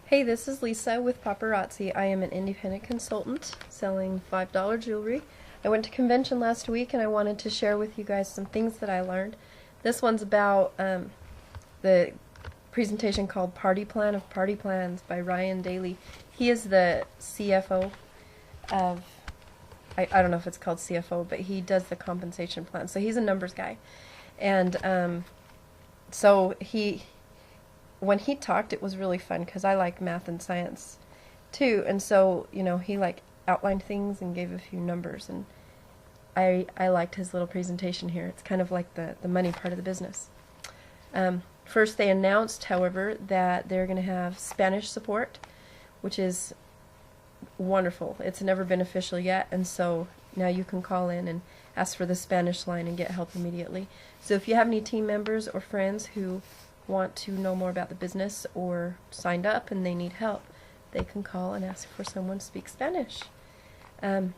Hey, this is Lisa with Paparazzi. I am an independent consultant selling $5 jewelry. I went to convention last week and I wanted to share with you guys some things that I learned. This one's about the presentation called Party Plan of Party Plans by Ryan Daly. He is the CFO of, I don't know if it's called CFO, but he does the compensation plan. So he's a numbers guy. And so when he talked, it was really fun because I like math and science too. And so, he like outlined things and gave a few numbers, and I liked his little presentation here. It's kind of like the money part of the business. First, they announced, however, that they're going to have Spanish support, which is wonderful. It's never been official yet, and so now you can call in and ask for the Spanish line and get help immediately. So if you have any team members or friends who want to know more about the business or signed up and they need help, they can call and ask for someone to speak Spanish. The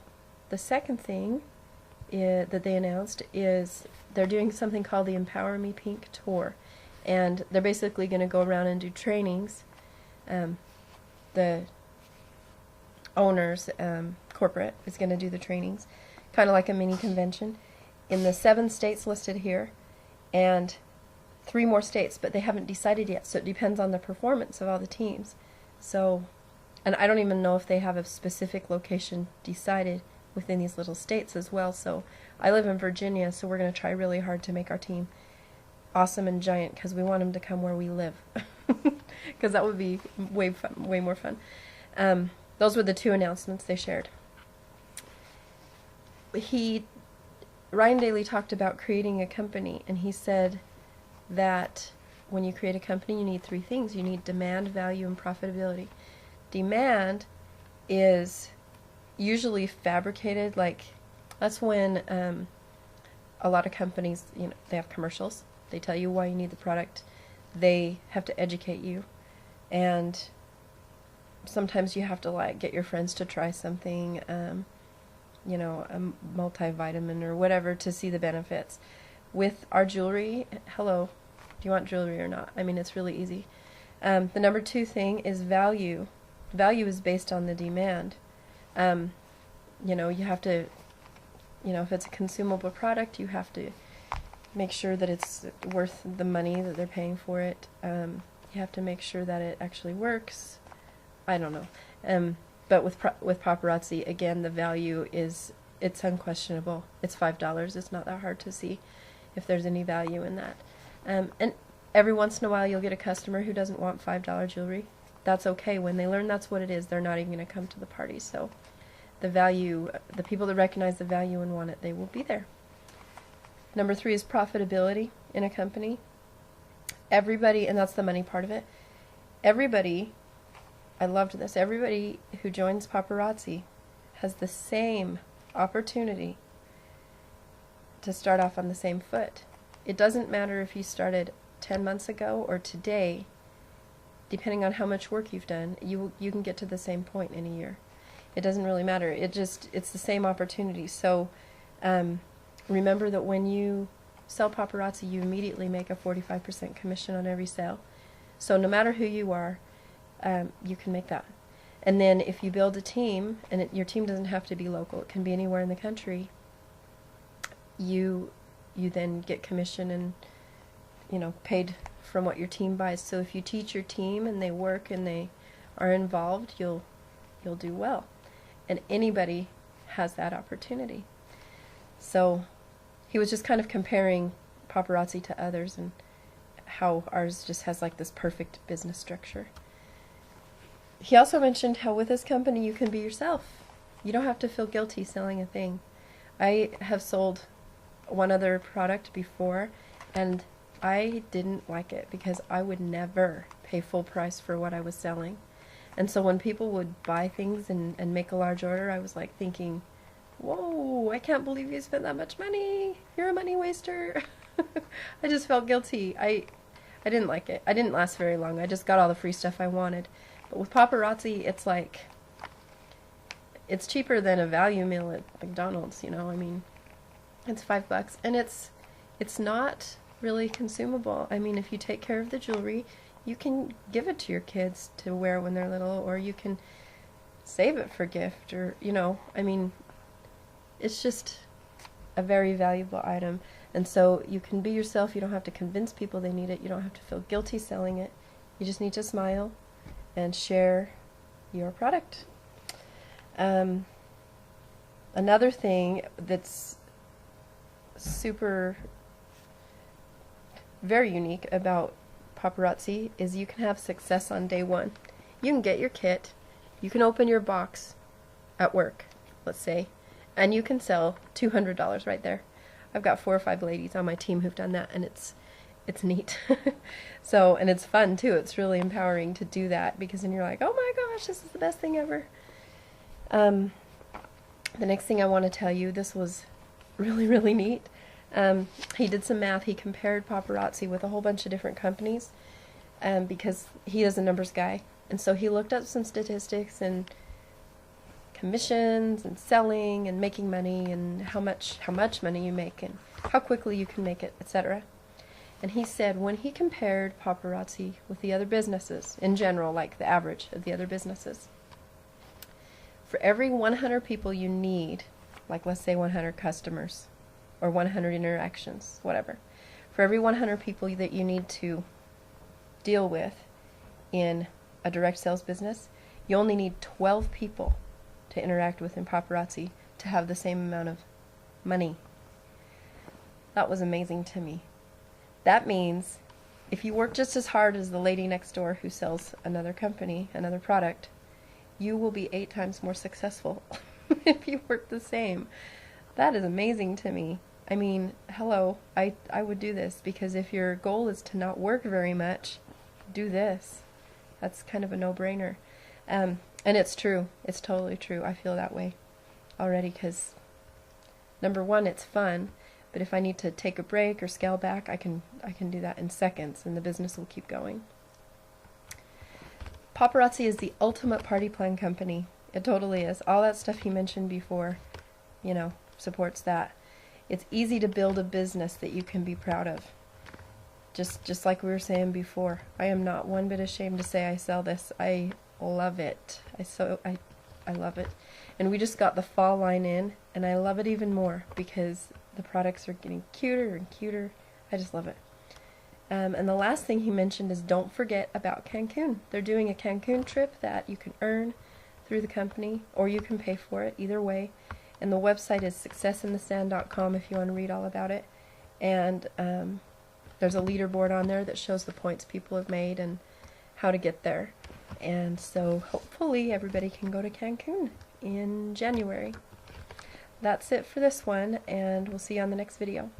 second thing that they announced is they're doing something called the Empower Me Pink Tour, and they're basically going to go around and do trainings. The owners, corporate, is going to do the trainings, kind of like a mini convention, in the 7 states listed here, and 3 more states, but they haven't decided yet, so it depends on the performance of all the teams. So, and I don't even know if they have a specific location decided within these little states as well. So I live in Virginia, so we're going to try really hard to make our team awesome and giant because we want them to come where we live, because that would be way more fun. Those were the 2 announcements they shared. Ryan Daly talked about creating a company, and he said that when you create a company, you need 3 things. You need demand, value, and profitability. Demand is usually fabricated, like that's when a lot of companies, they have commercials. They tell you why you need the product. They have to educate you, and sometimes you have to like get your friends to try something, a multivitamin or whatever, to see the benefits. With our jewelry, hello, do you want jewelry or not? I mean, it's really easy. The number 2 thing is value. Value is based on the demand. You have to, if it's a consumable product, you have to make sure that it's worth the money that they're paying for it. You have to make sure that it actually works. I don't know. But with Paparazzi, again, the value it's unquestionable. It's $5. It's not that hard to see if there's any value in that. And every once in a while you'll get a customer who doesn't want $5 jewelry. That's okay. When they learn that's what it is, they're not even going to come to the party. So the value, the people that recognize the value and want it, they will be there. Number 3 is profitability in a company. Everybody, and that's the money part of it, everybody, I loved this, everybody who joins Paparazzi has the same opportunity to start off on the same foot. It doesn't matter if you started 10 months ago or today. Depending on how much work you've done, you can get to the same point in a year. It doesn't really matter. It's the same opportunity. So remember that when you sell Paparazzi, you immediately make a 45% commission on every sale. So no matter who you are, you can make that. And then if you build a team, and your team doesn't have to be local, it can be anywhere in the country, you then get commission and paid from what your team buys. So if you teach your team and they work and they are involved, you'll do well. And anybody has that opportunity. So he was just kind of comparing Paparazzi to others and how ours just has like this perfect business structure. He also mentioned how with this company you can be yourself. You don't have to feel guilty selling a thing. I have sold one other product before, and I didn't like it because I would never pay full price for what I was selling. And so when people would buy things and make a large order, I was like thinking, whoa, I can't believe you spent that much money. You're a money waster. I just felt guilty. I didn't like it. I didn't last very long. I just got all the free stuff I wanted. But with Paparazzi, it's like, it's cheaper than a value meal at McDonald's, I mean, it's $5, and it's not really consumable. I mean, if you take care of the jewelry, you can give it to your kids to wear when they're little, or you can save it for gift, or, you know, I mean, it's just a very valuable item. And so you can be yourself. You don't have to convince people they need it. You don't have to feel guilty selling it. You just need to smile and share your product. Another thing that's very unique about Paparazzi is you can have success on day one. You can get your kit, you can open your box at work, let's say, and you can sell $200 right there. I've got 4 or 5 ladies on my team who've done that, and it's neat. So, and it's fun too. It's really empowering to do that, because then you're like, oh my gosh, this is the best thing ever. The next thing I want to tell you, this was really, really neat. He did some math. He compared Paparazzi with a whole bunch of different companies, because he is a numbers guy. And so he looked up some statistics and commissions and selling and making money and how much money you make and how quickly you can make it, etc. And he said when he compared Paparazzi with the other businesses in general, like the average of the other businesses, for every 100 people you need, like let's say 100 customers or 100 interactions, whatever, for every 100 people that you need to deal with in a direct sales business, you only need 12 people to interact with in Paparazzi to have the same amount of money. That was amazing to me. That means if you work just as hard as the lady next door who sells another company, another product, you will be 8 times more successful if you work the same. That is amazing to me. I mean, hello, I would do this, because if your goal is to not work very much, do this. That's kind of a no-brainer. And it's true. It's totally true. I feel that way already, because number one, it's fun, but if I need to take a break or scale back, I can do that in seconds, and the business will keep going. Paparazzi is the ultimate party plan company. It totally is. All that stuff he mentioned before, you know, supports that. It's easy to build a business that you can be proud of. Just like we were saying before, I am not one bit ashamed to say I sell this. I love it. I love it. And we just got the fall line in, and I love it even more because the products are getting cuter and cuter. I just love it. And the last thing he mentioned is don't forget about Cancun. They're doing a Cancun trip that you can earn through the company, or you can pay for it, either way. And the website is successinthestand.com if you want to read all about it. And there's a leaderboard on there that shows the points people have made and how to get there. And so hopefully everybody can go to Cancun in January. That's it for this one, and we'll see you on the next video.